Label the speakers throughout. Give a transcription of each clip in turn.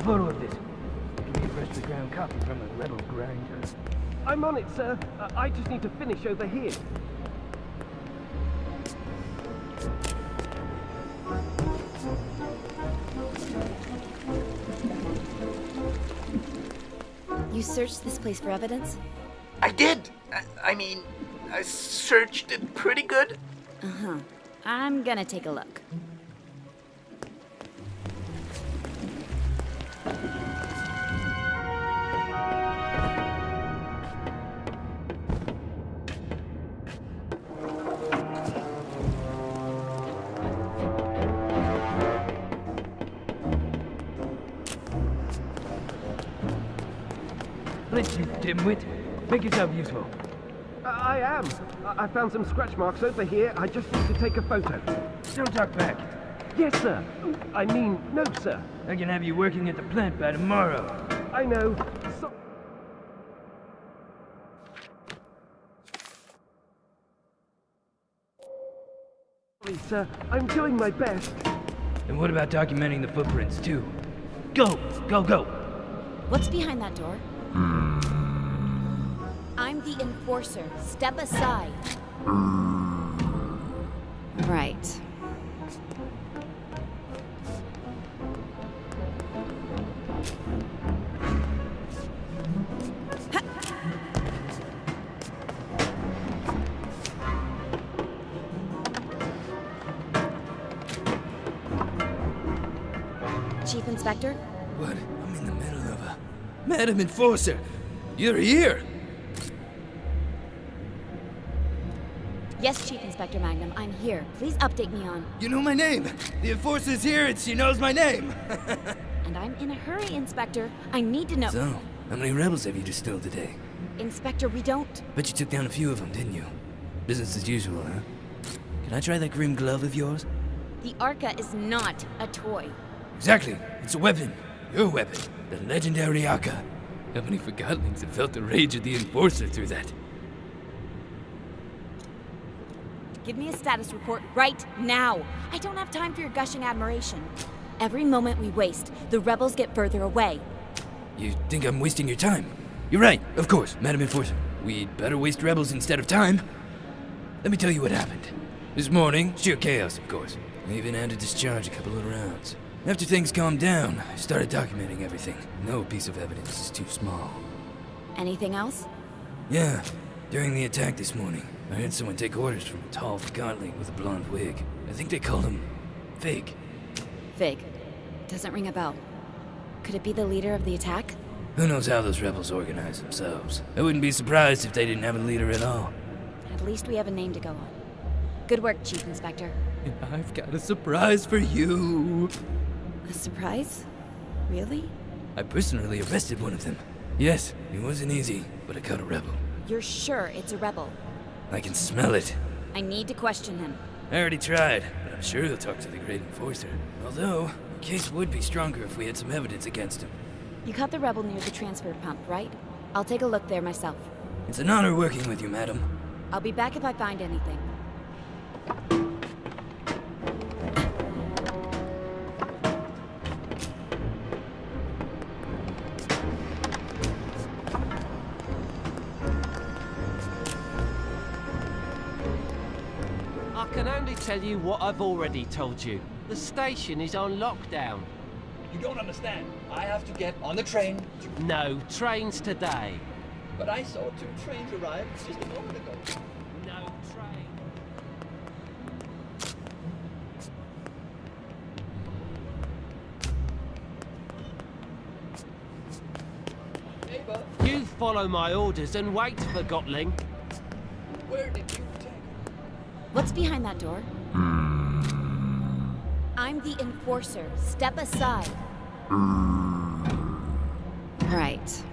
Speaker 1: photo of this. Give me a freshly ground copy from a rebel grinder.
Speaker 2: I'm on it, sir. I just need to finish over here.
Speaker 3: You searched this place for evidence?
Speaker 4: I did. I mean, I searched it pretty good.
Speaker 3: Uh-huh. I'm gonna take a look.
Speaker 1: Blitz, you dimwit. Make yourself useful.
Speaker 2: I am. I found some scratch marks over here. I just need to take a photo.
Speaker 1: Don't talk back.
Speaker 2: Yes, sir. I mean, no, sir.
Speaker 1: I can have you working at the plant by tomorrow.
Speaker 2: I know. So Sorry, sir. I'm doing my best.
Speaker 1: And what about documenting the footprints, too? Go! Go, go!
Speaker 3: What's behind that door? I'm the enforcer. Step aside. Right. Chief Inspector?
Speaker 5: What? I'm in the middle of a... Madam Enforcer! You're here!
Speaker 3: Yes, Chief Inspector Magnum, I'm here. Please update me on...
Speaker 5: You know my name! The Enforcer's here and she knows my name!
Speaker 3: And I'm in a hurry, Inspector. I need to know...
Speaker 5: So, how many rebels have you distilled today?
Speaker 3: Inspector, we don't...
Speaker 5: Bet you took down a few of them, didn't you? Business as usual, huh? Can I try that grim glove of yours?
Speaker 3: The Arca is not a toy.
Speaker 5: Exactly. It's a weapon. Your weapon. The legendary Arca. How many Forgottlings have felt the rage of the Enforcer through that?
Speaker 3: Give me a status report right now. I don't have time for your gushing admiration. Every moment we waste, the rebels get further away.
Speaker 5: You think I'm wasting your time? You're right, of course, Madam Enforcer. We'd better waste rebels instead of time. Let me tell you what happened. This morning, sheer chaos, of course. I even had to discharge a couple of rounds. After things calmed down, I started documenting everything. No piece of evidence is too small.
Speaker 3: Anything else?
Speaker 5: Yeah, during the attack this morning, I heard someone take orders from a tall Forgottling with a blonde wig. I think they called him Fig.
Speaker 3: Fig. Doesn't ring a bell. Could it be the leader of the attack?
Speaker 5: Who knows how those rebels organize themselves? I wouldn't be surprised if they didn't have a leader at all.
Speaker 3: At least we have a name to go on. Good work, Chief Inspector.
Speaker 5: And I've got a surprise for you.
Speaker 3: A surprise? Really?
Speaker 5: I personally arrested one of them. Yes, it wasn't easy, but I caught a rebel.
Speaker 3: You're sure it's a rebel?
Speaker 5: I can smell it.
Speaker 3: I need to question him.
Speaker 5: I already tried, but I'm sure he'll talk to the Great Enforcer. Although, the case would be stronger if we had some evidence against him.
Speaker 3: You caught the rebel near the transfer pump, right? I'll take a look there myself.
Speaker 5: It's an honor working with you, madam.
Speaker 3: I'll be back if I find anything.
Speaker 2: I can only tell you what I've already told you. The station is on lockdown.
Speaker 6: You don't understand. I have to get on the train.
Speaker 2: No trains today.
Speaker 6: But I saw 2 trains arrive just a moment ago.
Speaker 2: No train.
Speaker 6: Neighbor,
Speaker 2: You follow my orders and wait, Forgotling.
Speaker 6: where did you take?
Speaker 3: What's behind that door? I'm the enforcer. Step aside. Right.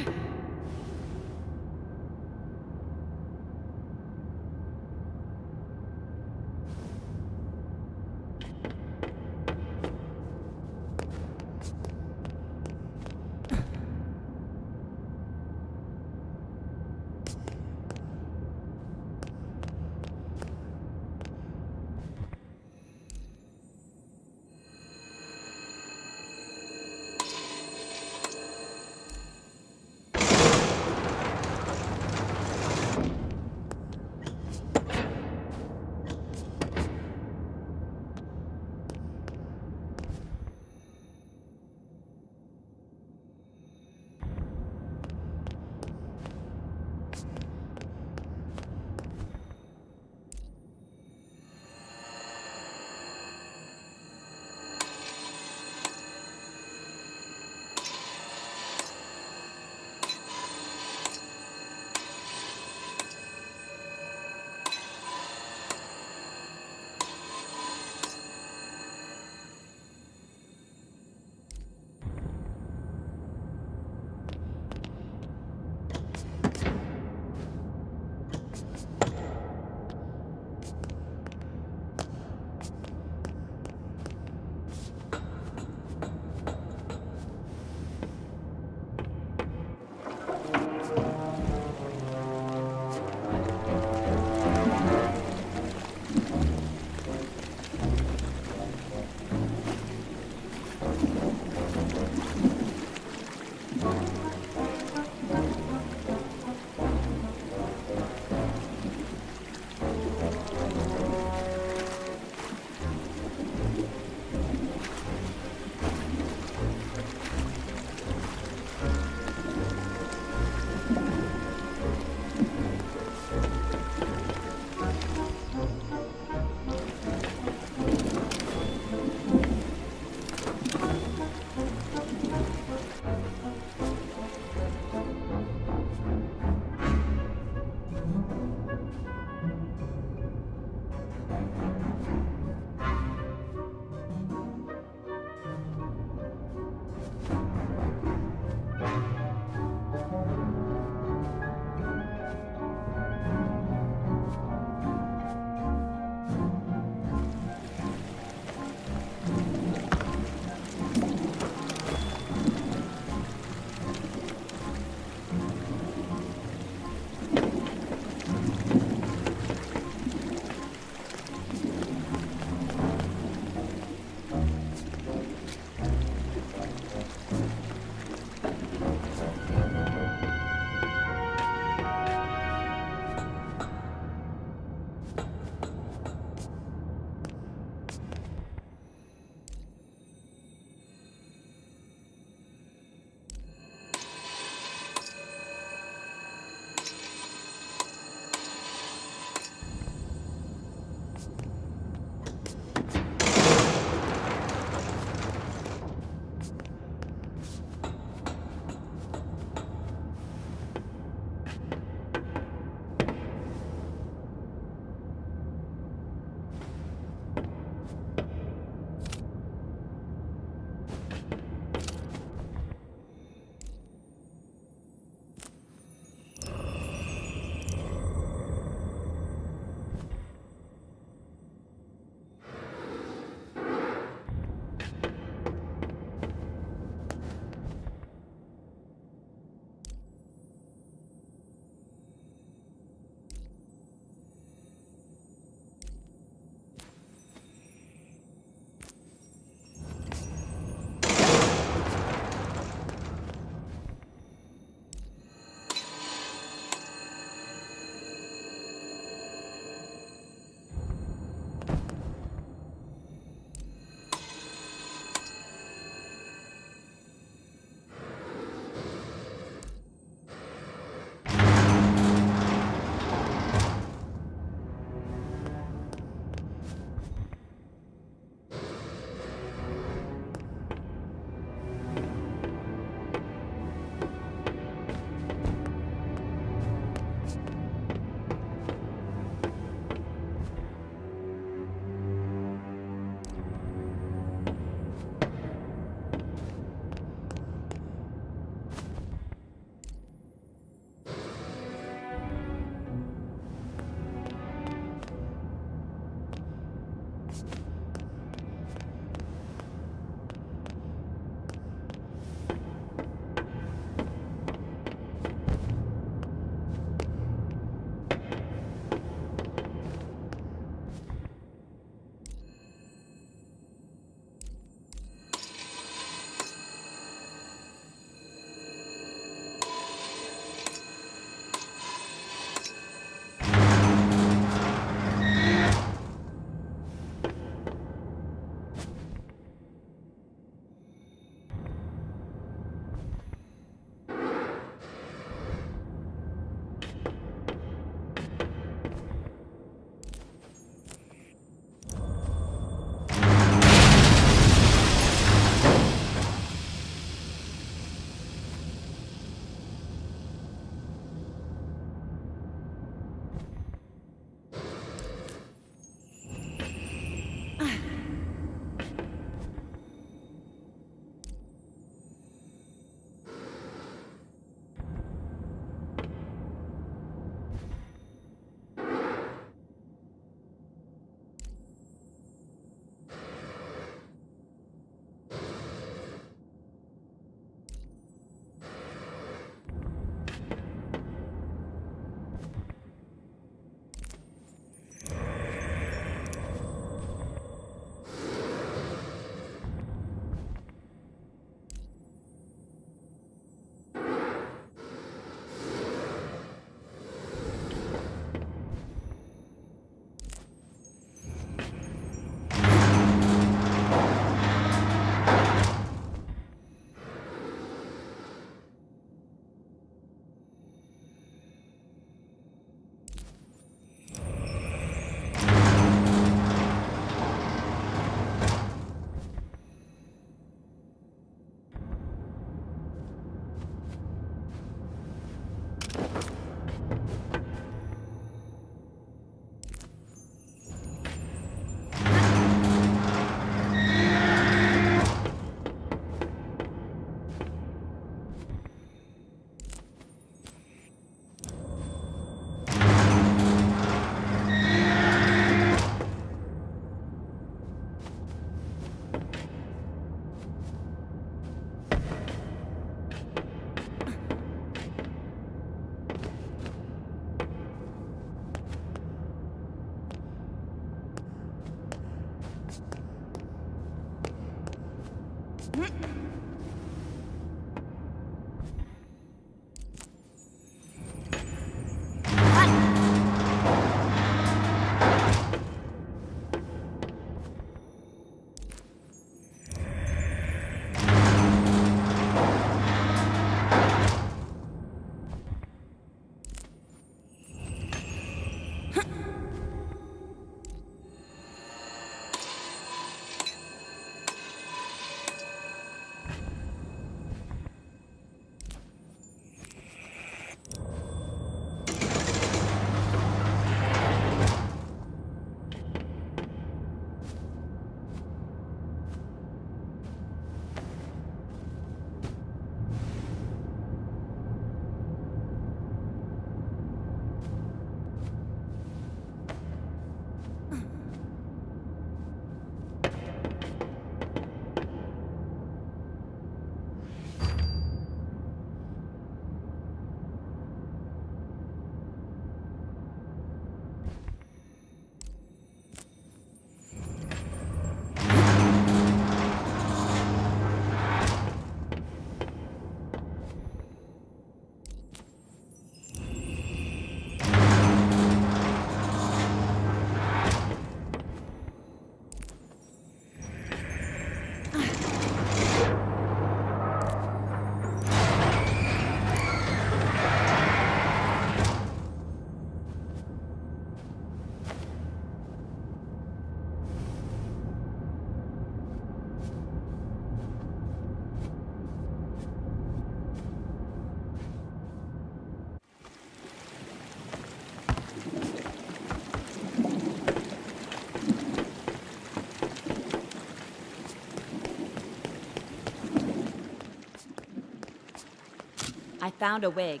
Speaker 3: I found a wig.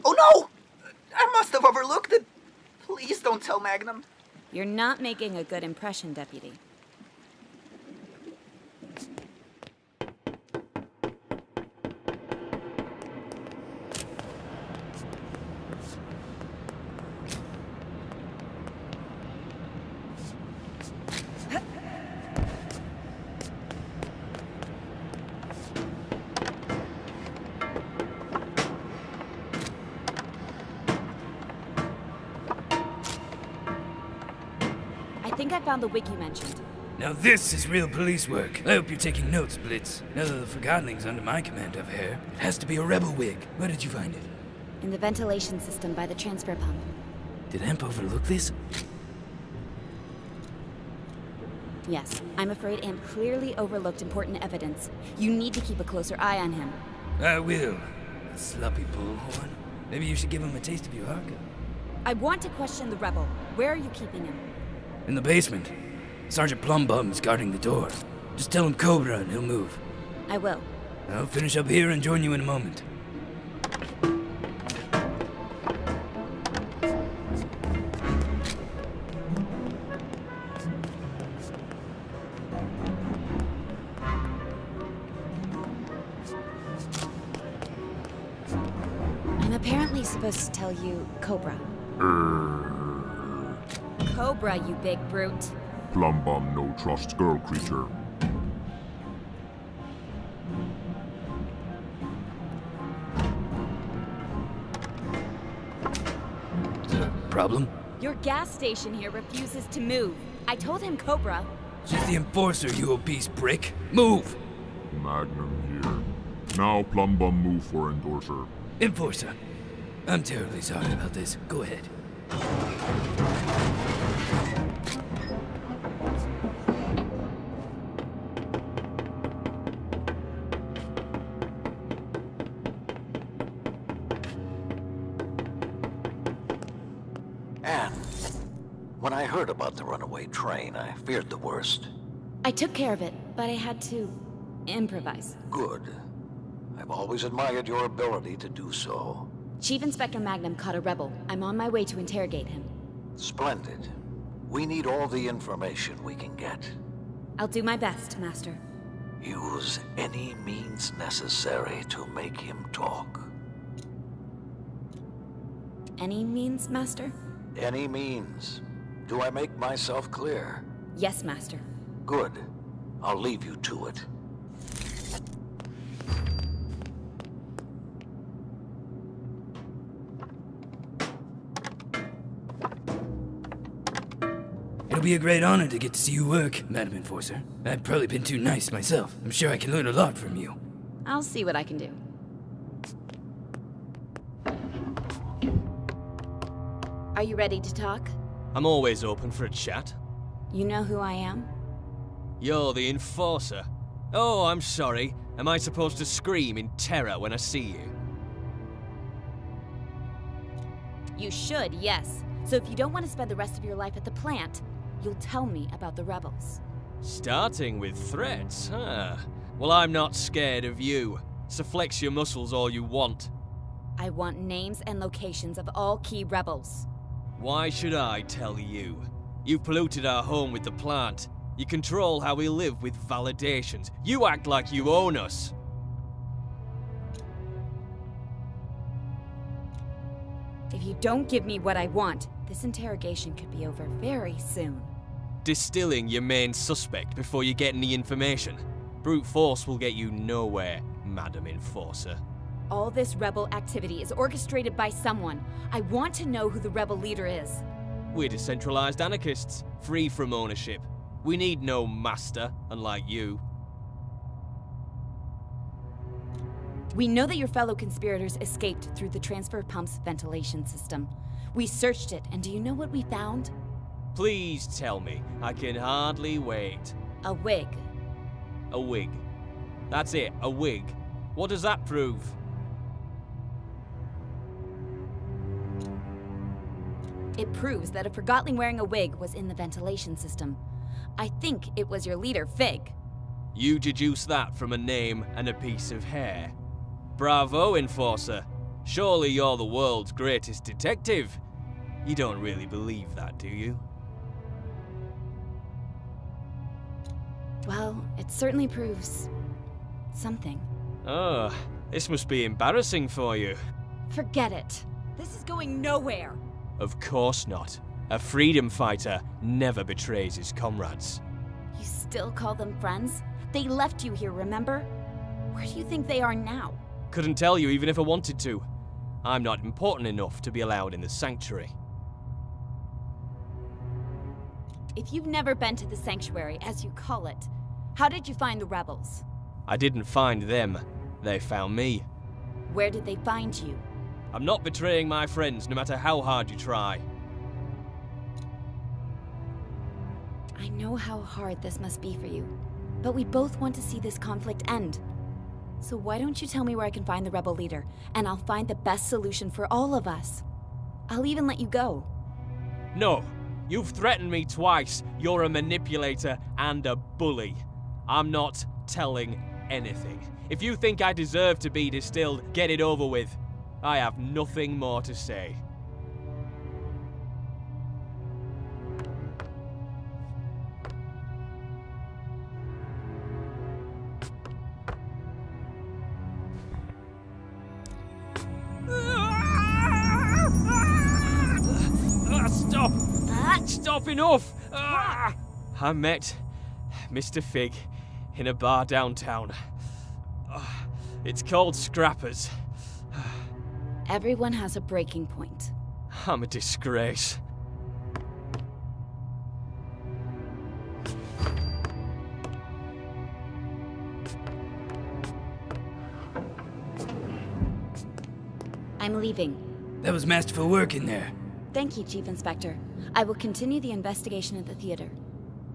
Speaker 4: Oh no! I must have overlooked it. Please don't tell Magnum.
Speaker 3: You're not making a good impression, Deputy. I think I found the wig you mentioned.
Speaker 5: Now this is real police work. I hope you're taking notes, Blitz. Now that the Forgottenling's under my command of hair, it has to be a rebel wig. Where did you find it?
Speaker 3: In the ventilation system by the transfer pump.
Speaker 5: Did Amp overlook this?
Speaker 3: Yes, I'm afraid Amp clearly overlooked important evidence. You need to keep a closer eye on him.
Speaker 5: I will. Sloppy bullhorn. Maybe you should give him a taste of your haka.
Speaker 3: I want to question the rebel. Where are you keeping him?
Speaker 5: In the basement. Sergeant Plumbum's guarding the door. Just tell him Cobra and he'll move.
Speaker 3: I will.
Speaker 5: I'll finish up here and join you in a moment.
Speaker 3: I'm apparently supposed to tell you Cobra. Cobra, you big brute.
Speaker 7: Plumbum no trust girl creature.
Speaker 5: Problem?
Speaker 3: Your gas station here refuses to move. I told him Cobra.
Speaker 5: She's the enforcer, you obese prick. Move!
Speaker 7: Magnum here. Now Plumbum move for endorser.
Speaker 5: Enforcer. I'm terribly sorry about this. Go ahead.
Speaker 8: Anne, when I heard about the runaway train, I feared the worst.
Speaker 3: I took care of it, but I had to improvise.
Speaker 8: Good. I've always admired your ability to do so.
Speaker 3: Chief Inspector Magnum caught a rebel. I'm on my way to interrogate him.
Speaker 8: Splendid. We need all the information we can get.
Speaker 3: I'll do my best, Master.
Speaker 8: Use any means necessary to make him talk.
Speaker 3: Any means, Master?
Speaker 8: Any means. Do I make myself clear?
Speaker 3: Yes, Master.
Speaker 8: Good. I'll leave you to it.
Speaker 5: It'll be a great honor to get to see you work, Madam Enforcer. I've probably been too nice myself. I'm sure I can learn a lot from you.
Speaker 3: I'll see what I can do. Are you ready to talk?
Speaker 9: I'm always open for a chat.
Speaker 3: You know who I am?
Speaker 9: You're the Enforcer. Oh, I'm sorry. Am I supposed to scream in terror when I see you?
Speaker 3: You should, yes. So if you don't want to spend the rest of your life at the plant, you'll tell me about the rebels.
Speaker 9: Starting with threats, huh? Well, I'm not scared of you. So flex your muscles all you want.
Speaker 3: I want names and locations of all key rebels.
Speaker 9: Why should I tell you? You've polluted our home with the plant. You control how we live with validations. You act like you own us.
Speaker 3: If you don't give me what I want, this interrogation could be over very soon.
Speaker 9: Distilling your main suspect before you get any information. Brute force will get you nowhere, Madam Enforcer.
Speaker 3: All this rebel activity is orchestrated by someone. I want to know who the rebel leader is.
Speaker 9: We're decentralized anarchists, free from ownership. We need no master, unlike you.
Speaker 3: We know that your fellow conspirators escaped through the transfer pump's ventilation system. We searched it, and do you know what we found?
Speaker 9: Please tell me. I can hardly wait.
Speaker 3: A wig.
Speaker 9: A wig. That's it, a wig. What does that prove?
Speaker 3: It proves that a Forgotton wearing a wig was in the ventilation system. I think it was your leader, Fig.
Speaker 9: You deduce that from a name and a piece of hair. Bravo, Enforcer. Surely you're the world's greatest detective. You don't really believe that, do you?
Speaker 3: Well, it certainly proves something.
Speaker 9: Oh, this must be embarrassing for you.
Speaker 3: Forget it. This is going nowhere.
Speaker 9: Of course not. A freedom fighter never betrays his comrades.
Speaker 3: You still call them friends? They left you here, remember? Where do you think they are now?
Speaker 9: Couldn't tell you even if I wanted to. I'm not important enough to be allowed in the sanctuary.
Speaker 3: If you've never been to the sanctuary, as you call it, how did you find the rebels?
Speaker 9: I didn't find them. They found me.
Speaker 3: Where did they find you?
Speaker 9: I'm not betraying my friends, no matter how hard you try.
Speaker 3: I know how hard this must be for you, but we both want to see this conflict end. So why don't you tell me where I can find the rebel leader, and I'll find the best solution for all of us. I'll even let you go.
Speaker 9: No, you've threatened me twice. You're a manipulator and a bully. I'm not telling anything. If you think I deserve to be distilled, get it over with. I have nothing more to say. Stop! Stop, enough! I met Mr. Fig in a bar downtown. It's called Scrappers.
Speaker 3: Everyone has a breaking point.
Speaker 9: I'm a disgrace.
Speaker 3: I'm leaving.
Speaker 5: That was masterful work in there.
Speaker 3: Thank you, Chief Inspector. I will continue the investigation at the theater.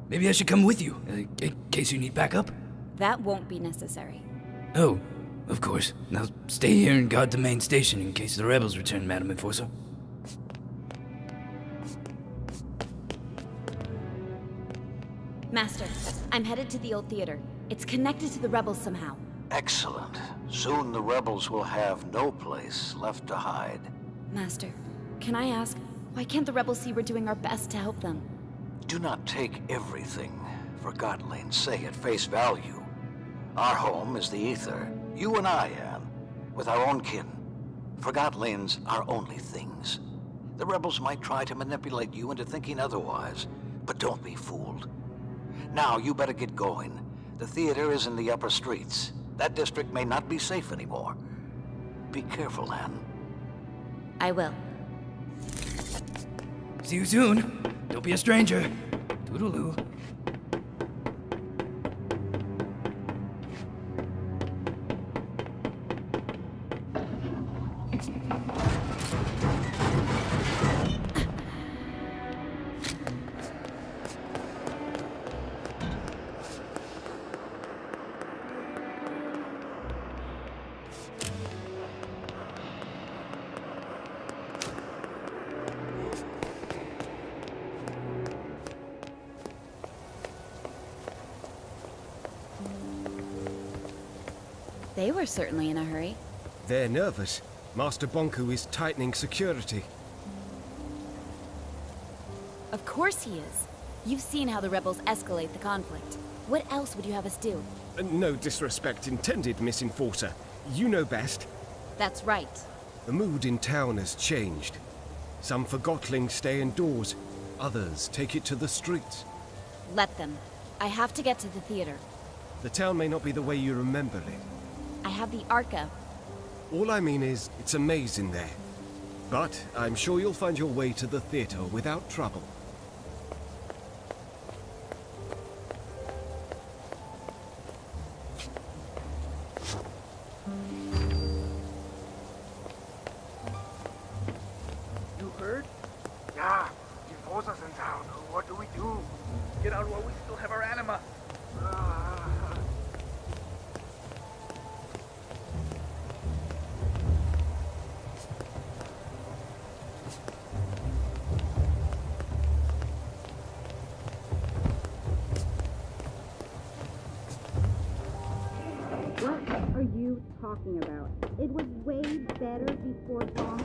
Speaker 5: Maybe I should come with you, in case you need backup.
Speaker 3: That won't be necessary.
Speaker 5: Oh, of course. Now stay here and guard the main station in case the rebels return, Madam Enforcer.
Speaker 3: Master, I'm headed to the old theater. It's connected to the rebels somehow.
Speaker 8: Excellent. Soon the rebels will have no place left to hide.
Speaker 3: Master, can I ask, why can't the rebels see we're doing our best to help them?
Speaker 8: Do not take everything Forgotton say at face value. Our home is the ether. You and I, Anne, with our own kin. Forgotton's our only things. The rebels might try to manipulate you into thinking otherwise, but don't be fooled. Now, you better get going. The theater is in the upper streets. That district may not be safe anymore. Be careful, Anne.
Speaker 3: I will.
Speaker 5: See you soon. Don't be a stranger. Toodaloo.
Speaker 3: They were certainly in a hurry.
Speaker 2: They're nervous. Master Bonku is tightening security.
Speaker 3: Of course he is. You've seen how the rebels escalate the conflict. What else would you have us do?
Speaker 2: No disrespect intended, Miss Enforcer. You know best.
Speaker 3: That's right.
Speaker 2: The mood in town has changed. Some Forgotlings stay indoors. Others take it to the streets.
Speaker 3: Let them. I have to get to the theater.
Speaker 2: The town may not be the way you remember it.
Speaker 3: I have the Arca.
Speaker 2: All I mean is, it's amazing there. But I'm sure you'll find your way to the theater without trouble.
Speaker 10: You heard? Yeah, the enforcer's in town. What do we do? Get out while we still have our anima.
Speaker 11: What are you talking about? It was way better before Bonker.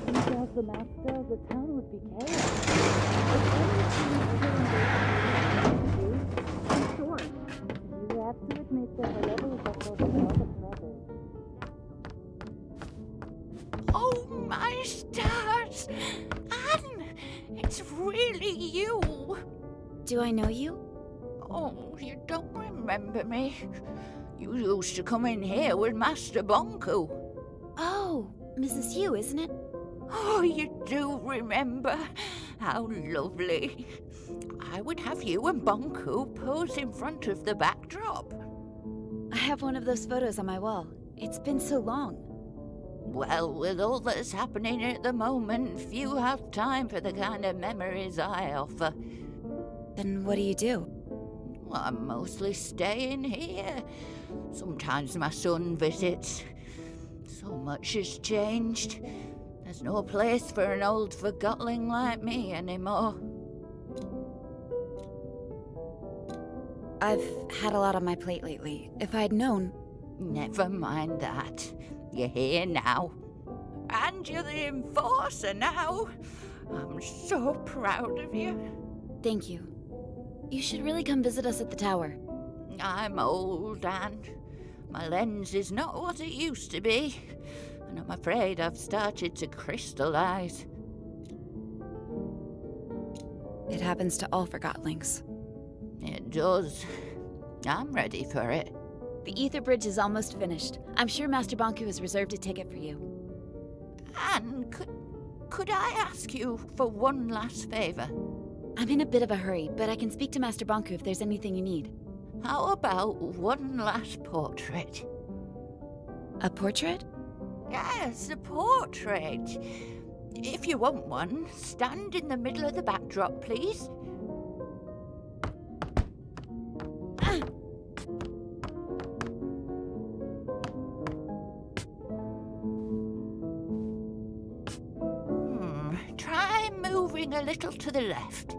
Speaker 11: Because the master of the town would be chaos. I'm sure. You have to admit that the levels are so trouble.
Speaker 12: Oh my stars! Anne! It's really you!
Speaker 3: Do I know you?
Speaker 12: Oh, you don't remember me. You used to come in here with Master Bonku.
Speaker 3: Oh, Mrs. Hugh, isn't it?
Speaker 12: Oh, you do remember? How lovely. I would have you and Bonku pose in front of the backdrop.
Speaker 3: I have one of those photos on my wall. It's been so long.
Speaker 12: Well, with all that's happening at the moment, few have time for the kind of memories I offer.
Speaker 3: Then what do you do?
Speaker 12: Well, I'm mostly staying here. Sometimes my son visits. So much has changed. There's no place for an old Forgotling like me anymore.
Speaker 3: I've had a lot on my plate lately. If I'd known...
Speaker 12: Never mind that. You're here now. And you're the enforcer now. I'm so proud of you.
Speaker 3: Thank you. You should really come visit us at the tower.
Speaker 12: I'm old, Anne. My lens is not what it used to be. And I'm afraid I've started to crystallize.
Speaker 3: It happens to all Forgotlings.
Speaker 12: It does. I'm ready for it.
Speaker 3: The Ether Bridge is almost finished. I'm sure Master Bonku has reserved a ticket for you.
Speaker 12: Anne, could I ask you for one last favor?
Speaker 3: I'm in a bit of a hurry, but I can speak to Master Bonku if there's anything you need.
Speaker 12: How about one last portrait?
Speaker 3: A portrait?
Speaker 12: Yes, a portrait. If you want one, stand in the middle of the backdrop, please. Try moving a little to the left.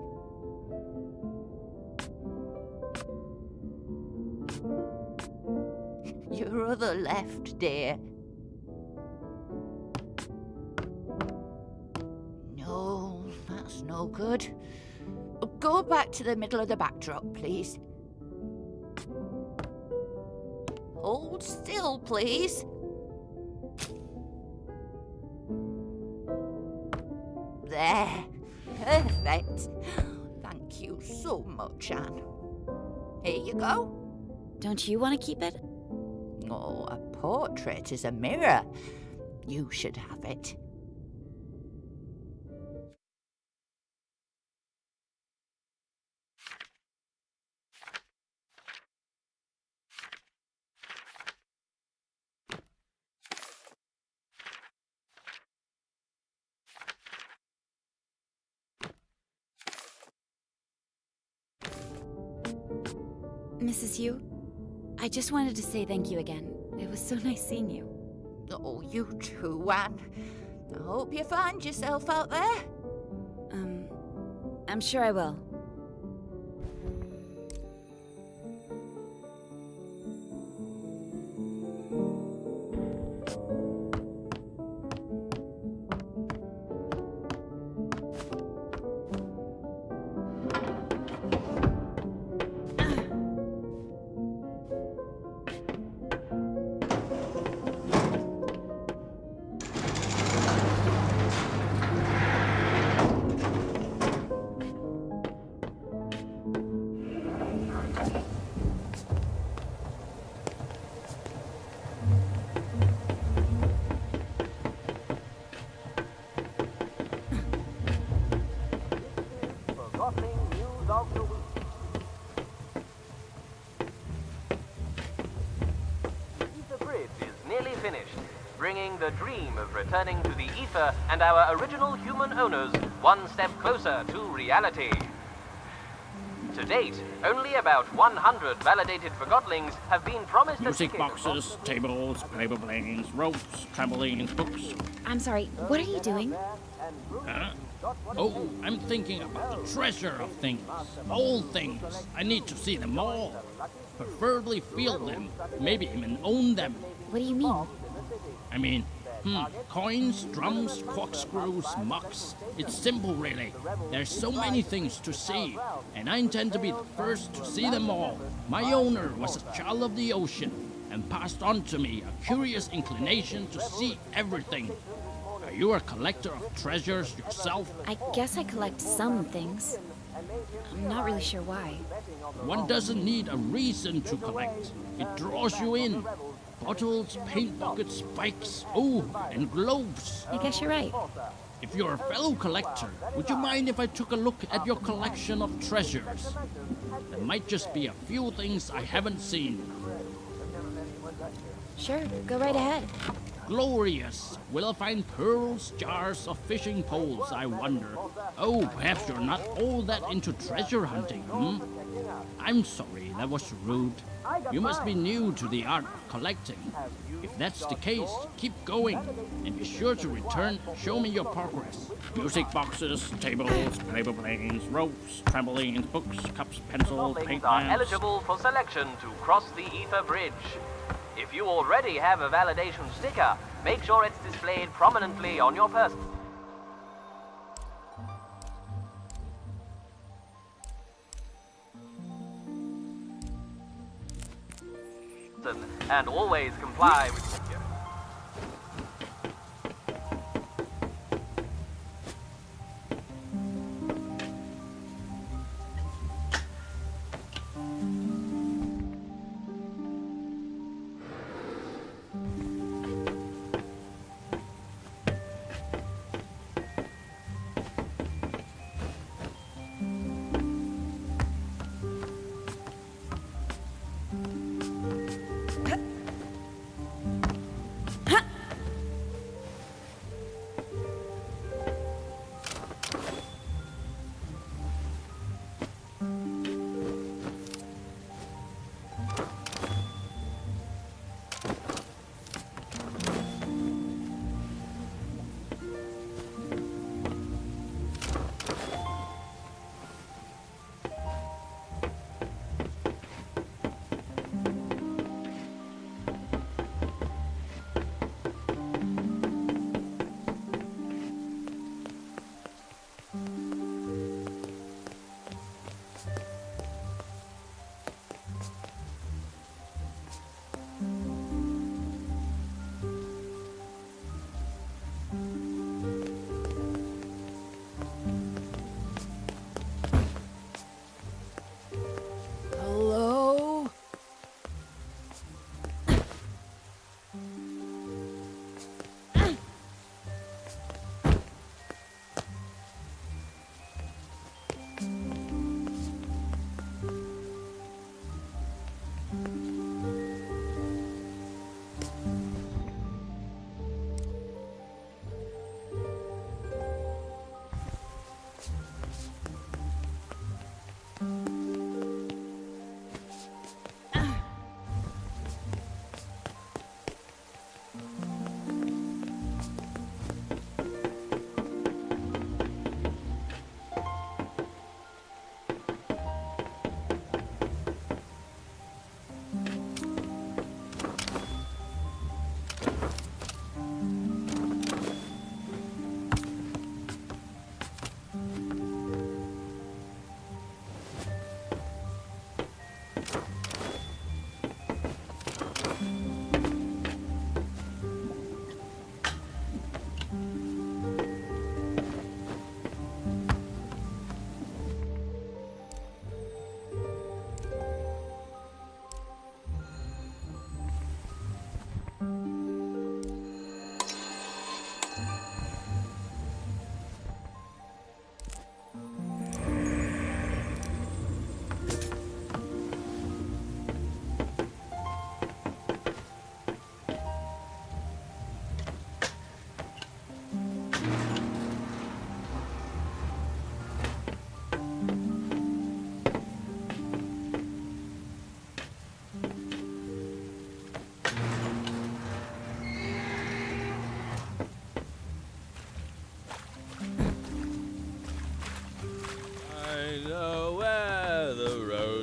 Speaker 12: Your other left, dear. No, that's no good. Go back to the middle of the backdrop, please. Hold still, please. There. Perfect. Thank you so much, Anne. Here you go.
Speaker 3: Don't you want to keep it?
Speaker 12: Oh, a portrait is a mirror. You should have it.
Speaker 3: Mrs. Yu, I just wanted to say thank you again. It was so nice seeing you.
Speaker 12: Oh, you too, Anne. I hope you find yourself out there.
Speaker 3: I'm sure I will.
Speaker 13: Bringing the dream of returning to the ether and our original human owners one step closer to reality. To date, only about 100 validated Forgottlings have been promised
Speaker 14: music boxes, tables, paper planes, ropes, trampolines, books.
Speaker 3: I'm sorry, what are you doing?
Speaker 14: Huh? Oh, I'm thinking about the treasure of things. All things. I need to see them all. Preferably feel them. Maybe even own them.
Speaker 3: What do you mean?
Speaker 14: I mean, coins, drums, corkscrews, mugs. It's simple, really. There's so many things to see, and I intend to be the first to see them all. My owner was a child of the ocean, and passed on to me a curious inclination to see everything. Are you a collector of treasures yourself?
Speaker 3: I guess I collect some things. I'm not really sure why.
Speaker 14: One doesn't need a reason to collect. It draws you in. Bottles, paint buckets, spikes, and gloves.
Speaker 3: I guess you're right.
Speaker 14: If you're a fellow collector, would you mind if I took a look at your collection of treasures? There might just be a few things I haven't seen.
Speaker 3: Sure, go right ahead.
Speaker 14: Glorious! Will I find pearls, jars, or fishing poles, I wonder? Oh, perhaps you're not all that into treasure hunting, I'm sorry, that was rude. You must be new to the art of collecting. If that's the case, keep going, and be sure to return and show me your progress. Music boxes, tables, paper planes, ropes, trampolines, books, cups, pencils, paint
Speaker 13: are
Speaker 14: lamps.
Speaker 13: eligible for selection to cross the ether bridge. If you already have a validation sticker, make sure it's displayed prominently on your person. And always comply with...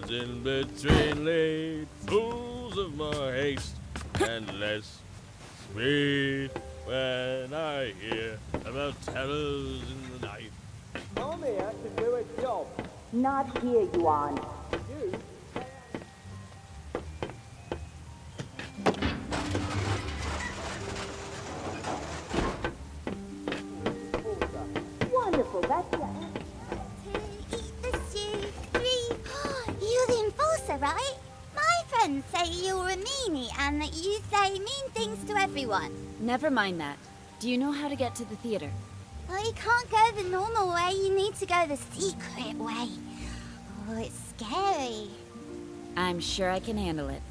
Speaker 15: In between lead, fools of more haste and less speed. When I hear about terrors in the night,
Speaker 6: I'm here to do a job.
Speaker 11: Not here, Yuan.
Speaker 6: You?
Speaker 11: Wonderful, that's it.
Speaker 16: You're the enforcer, right? My friends say you're a meanie and that you say mean things to everyone.
Speaker 3: Never mind that. Do you know how to get to the theater?
Speaker 16: Well, you can't go the normal way, you need to go the secret way. Oh, it's scary.
Speaker 3: I'm sure I can handle it.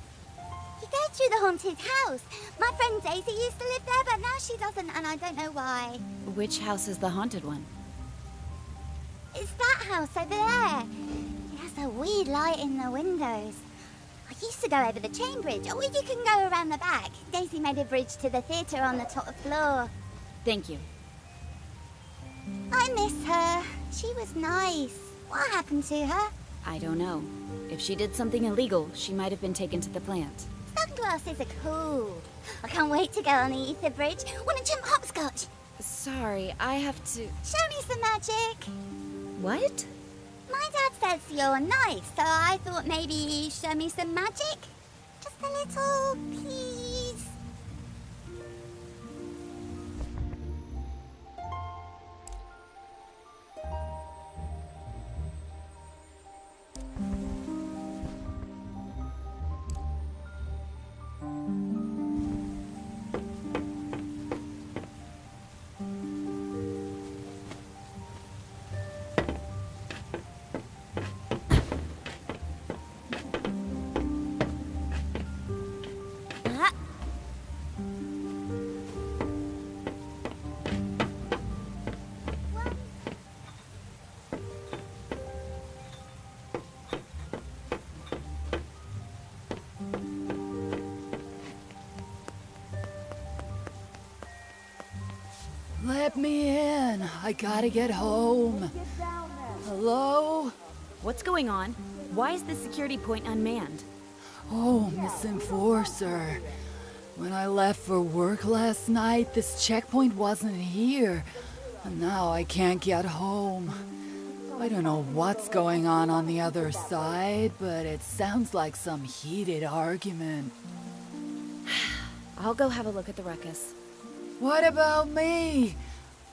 Speaker 16: You go through the haunted house. My friend Daisy used to live there, but now she doesn't, and I don't know why.
Speaker 3: Which house is the haunted one?
Speaker 16: It's that house over there. It has a weird light in the windows. I used to go over the chain bridge, or you can go around the back. Daisy made a bridge to the theatre on the top floor.
Speaker 3: Thank you.
Speaker 16: I miss her. She was nice. What happened to her?
Speaker 3: I don't know. If she did something illegal, she might have been taken to the plant.
Speaker 16: Sunglasses are cool. I can't wait to go on the ether bridge. Want to jump hopscotch?
Speaker 3: Sorry, I have to...
Speaker 16: Show me some magic.
Speaker 3: What?
Speaker 16: My dad says you're nice, so I thought maybe show me some magic. Just a little, please.
Speaker 12: Let me in. I gotta get home. Hello?
Speaker 3: What's going on? Why is the security point unmanned?
Speaker 12: Oh, Miss Enforcer. When I left for work last night, this checkpoint wasn't here. And now I can't get home. I don't know what's going on the other side, but it sounds like some heated argument.
Speaker 3: I'll go have a look at the ruckus.
Speaker 12: What about me?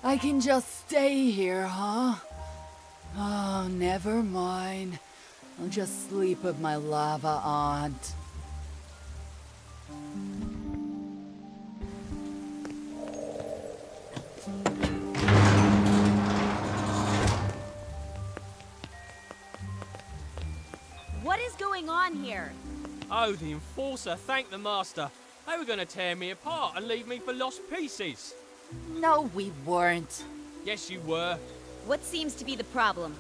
Speaker 12: I can just stay here, huh? Oh, never mind. I'll just sleep with my lava aunt.
Speaker 3: What is going on here?
Speaker 9: Oh, the Enforcer, thank the Master. They were going to tear me apart and leave me for lost pieces.
Speaker 12: No, we weren't.
Speaker 9: Yes, you were.
Speaker 3: What seems to be the problem?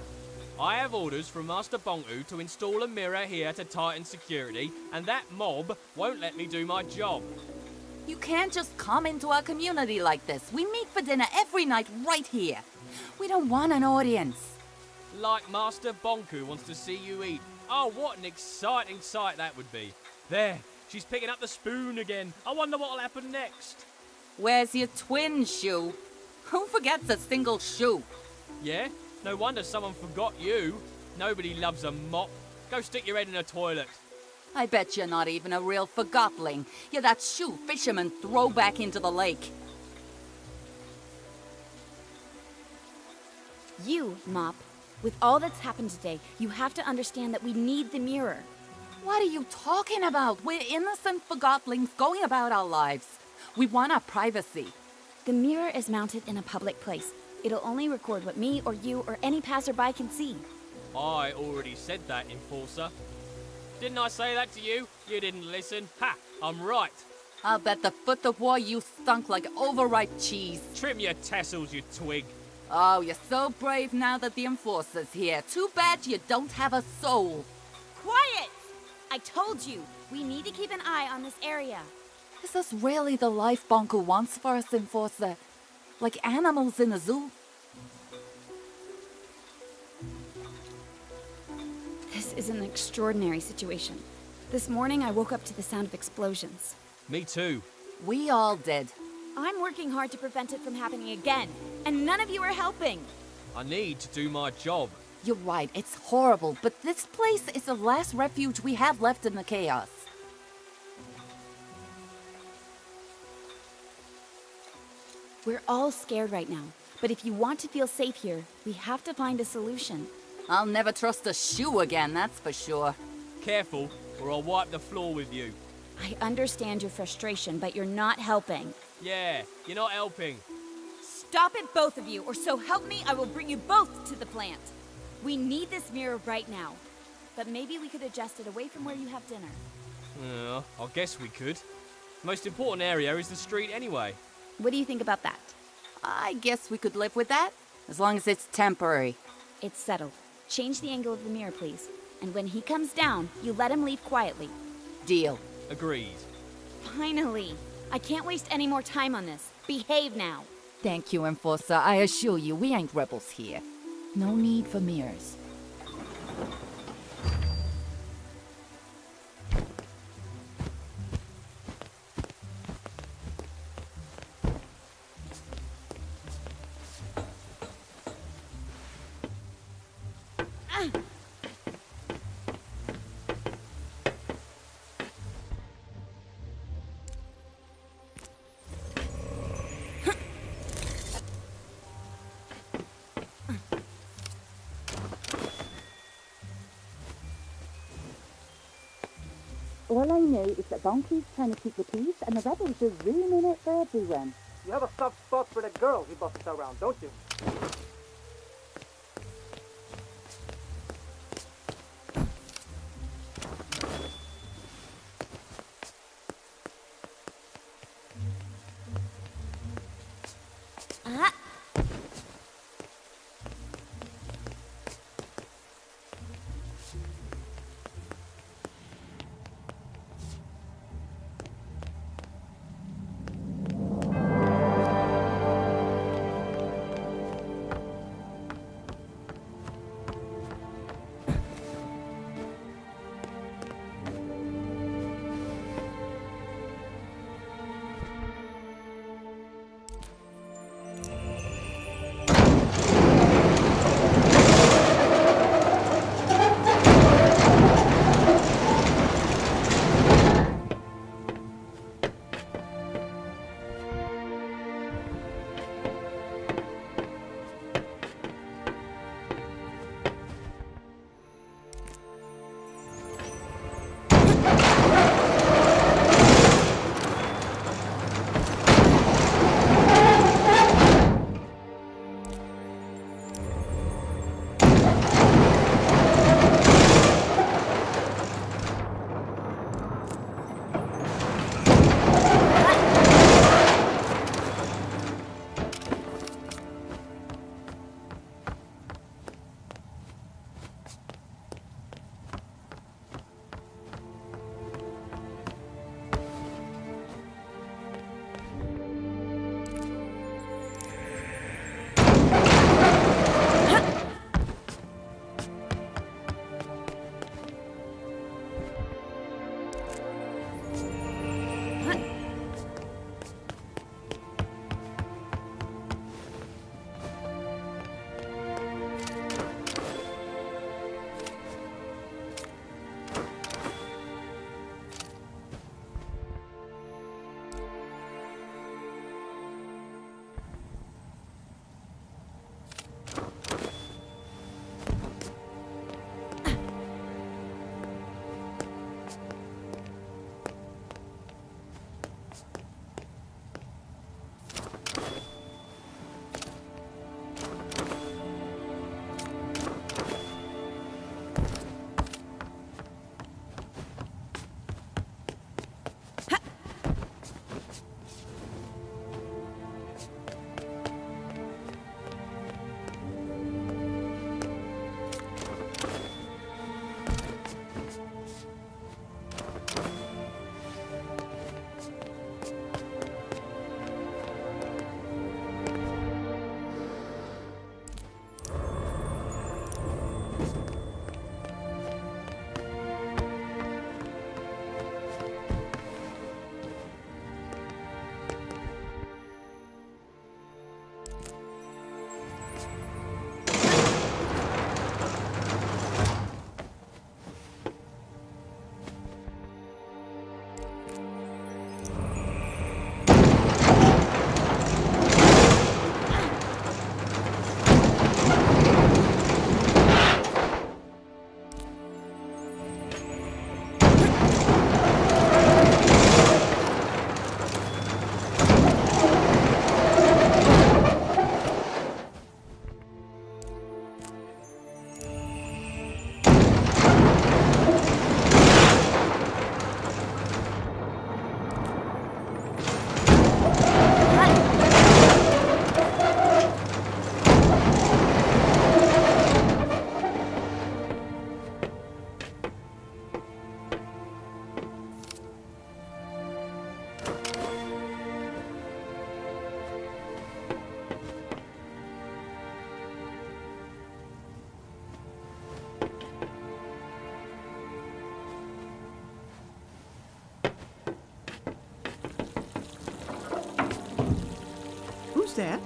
Speaker 9: I have orders from Master Bonku to install a mirror here to tighten security, and that mob won't let me do my job.
Speaker 12: You can't just come into our community like this. We meet for dinner every night right here. We don't want an audience.
Speaker 9: Like Master Bonku wants to see you eat. Oh, what an exciting sight that would be. There, she's picking up the spoon again. I wonder what'll happen next.
Speaker 12: Where's your twin shoe? Who forgets a single shoe?
Speaker 9: Yeah? No wonder someone forgot you. Nobody loves a mop. Go stick your head in a toilet.
Speaker 12: I bet you're not even a real Forgotling. You're that shoe fishermen throw back into the lake.
Speaker 3: You, Mop. With all that's happened today, you have to understand that we need the mirror.
Speaker 12: What are you talking about? We're innocent Forgotlings going about our lives. We want our privacy.
Speaker 3: The mirror is mounted in a public place. It'll only record what me or you or any passerby can see.
Speaker 9: I already said that, Enforcer. Didn't I say that to you? You didn't listen. Ha! I'm right.
Speaker 12: I'll bet the foot of war you stunk like overripe cheese.
Speaker 9: Trim your tassels, you twig.
Speaker 12: Oh, you're so brave now that the Enforcer's here. Too bad you don't have a soul.
Speaker 3: Quiet! I told you, we need to keep an eye on this area.
Speaker 12: Is this really the life Bonku wants for us, Enforcer? Like animals in a zoo?
Speaker 3: This is an extraordinary situation. This morning I woke up to the sound of explosions.
Speaker 9: Me too.
Speaker 12: We all did.
Speaker 3: I'm working hard to prevent it from happening again, and none of you are helping.
Speaker 9: I need to do my job.
Speaker 12: You're right, it's horrible, but this place is the last refuge we have left in the chaos.
Speaker 3: We're all scared right now, but if you want to feel safe here, we have to find a solution.
Speaker 12: I'll never trust a shoe again, that's for sure.
Speaker 9: Careful, or I'll wipe the floor with you.
Speaker 3: I understand your frustration, but you're not helping.
Speaker 9: Yeah, you're not helping.
Speaker 3: Stop it, both of you, or so help me, I will bring you both to the plant. We need this mirror right now, but maybe we could adjust it away from where you have dinner.
Speaker 9: I guess we could. Most important area is the street anyway.
Speaker 3: What do you think about that?
Speaker 12: I guess we could live with that, as long as it's temporary.
Speaker 3: It's settled. Change the angle of the mirror, please. And when he comes down, you let him leave quietly.
Speaker 12: Deal.
Speaker 9: Agreed.
Speaker 3: Finally! I can't waste any more time on this. Behave now.
Speaker 12: Thank you, Enforcer. I assure you, we ain't rebels here. No need for mirrors.
Speaker 11: All I know is that Bonku's trying to keep the peace, and the rebels are ruining it for everyone.
Speaker 10: You have a soft spot for that girl he bosses around, don't you?
Speaker 17: that?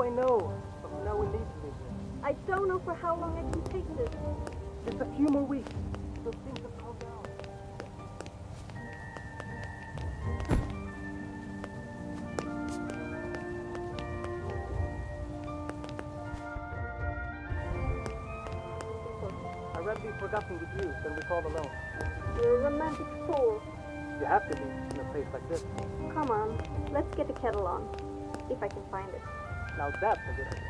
Speaker 10: I know, but now we need to leave here.
Speaker 11: I don't know for how long I can take this.
Speaker 10: Just a few more weeks, so things have calmed down. I'd rather be forgotten with you than recalled alone.
Speaker 11: You're a romantic fool.
Speaker 10: You have to be in a place like this.
Speaker 11: Come on, let's get the kettle on. If I can find it.
Speaker 10: Now that's a good idea.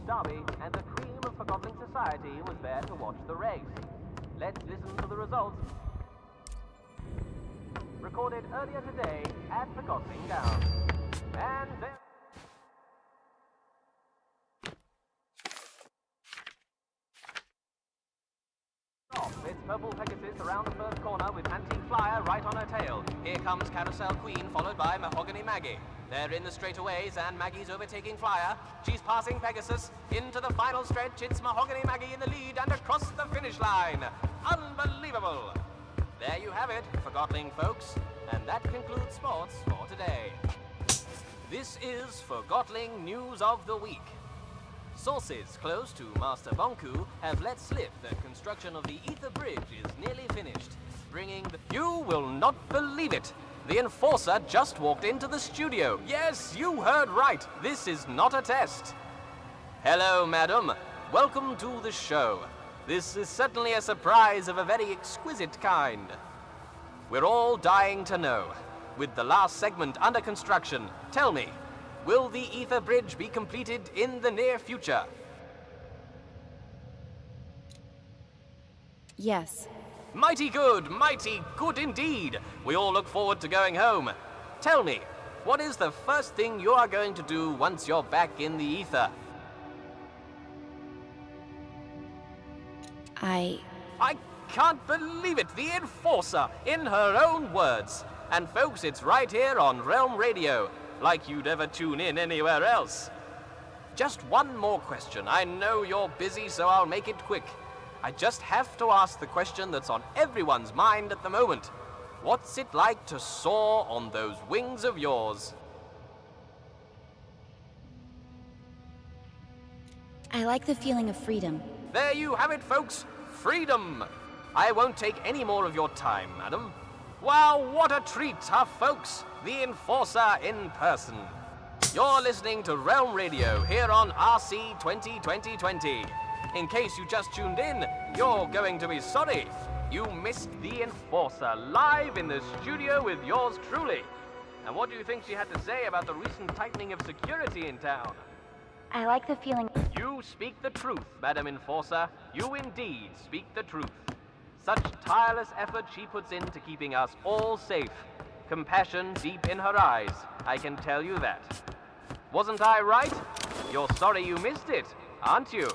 Speaker 13: Derby, and the cream of Forgotton society was there to watch the race. Let's listen to the results. Recorded earlier today at Forgotton Down. And then... It's Purple Pegasus around the first corner with Antique Flyer right on her tail. Here comes Carousel Queen, followed by Mahogany Maggie. They're in the straightaways, and Maggie's overtaking Flyer. She's passing Pegasus. Into the final stretch, it's Mahogany Maggie in the lead and across the finish line. Unbelievable! There you have it, Forgotling folks. And that concludes sports for today. This is Forgotling News of the Week. Sources close to Master Bonku have let slip that construction of the Ether Bridge is nearly finished, bringing the... You will not believe it! The Enforcer just walked into the studio. Yes, you heard right. This is not a test. Hello, madam. Welcome to the show. This is certainly a surprise of a very exquisite kind. We're all dying to know. With the last segment under construction, tell me, will the Ether Bridge be completed in the near future?
Speaker 3: Yes.
Speaker 13: Mighty good indeed. We all look forward to going home. Tell me, what is the first thing you are going to do once you're back in the ether?
Speaker 3: I
Speaker 13: can't believe it! The Enforcer, in her own words. And folks, it's right here on Realm Radio, like you'd ever tune in anywhere else. Just one more question. I know you're busy, so I'll make it quick. I just have to ask the question that's on everyone's mind at the moment. What's it like to soar on those wings of yours?
Speaker 3: I like the feeling of freedom.
Speaker 13: There you have it, folks. Freedom. I won't take any more of your time, madam. Wow, what a treat, huh, folks? The Enforcer in person. You're listening to Realm Radio here on RC 2020. In case you just tuned in, you're going to be sorry. You missed the Enforcer live in the studio with yours truly. And what do you think she had to say about the recent tightening of security in town?
Speaker 3: I like the feeling.
Speaker 13: You speak the truth, Madam Enforcer. You indeed speak the truth. Such tireless effort she puts into keeping us all safe. Compassion deep in her eyes, I can tell you that. Wasn't I right? You're sorry you missed it, aren't you?